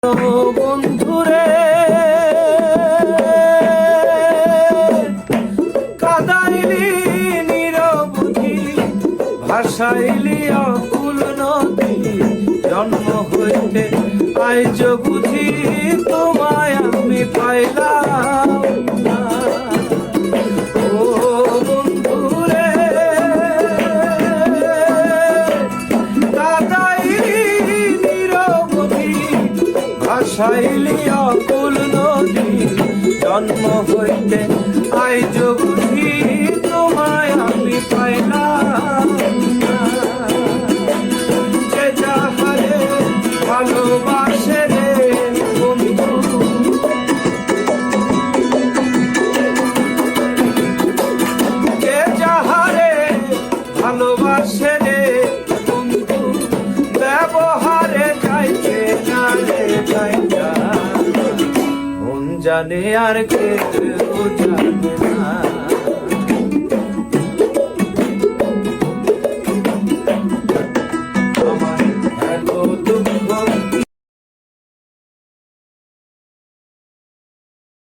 বন্ধুরে কাদাইলি নিরবধি, ভাসাইলি অকুল নদী। জন্ম হইতে আইজ বুঝি তোমায় আমি পাইলাম না। ও বন্ধুরে কাদাইলি নিরবধি, ভাসাইলি অকুল নদী। জন্ম হইতে আইজ বুঝি তোমায় আমি পাইলাম না। যে যাহারে ভালোবাসে রে বন্ধু, যে যাহারে ভালোবাসে রে বন্ধু, ব্যবহারে যাইতে না রে যাইতা। মন জানে আর কেউ জানে না।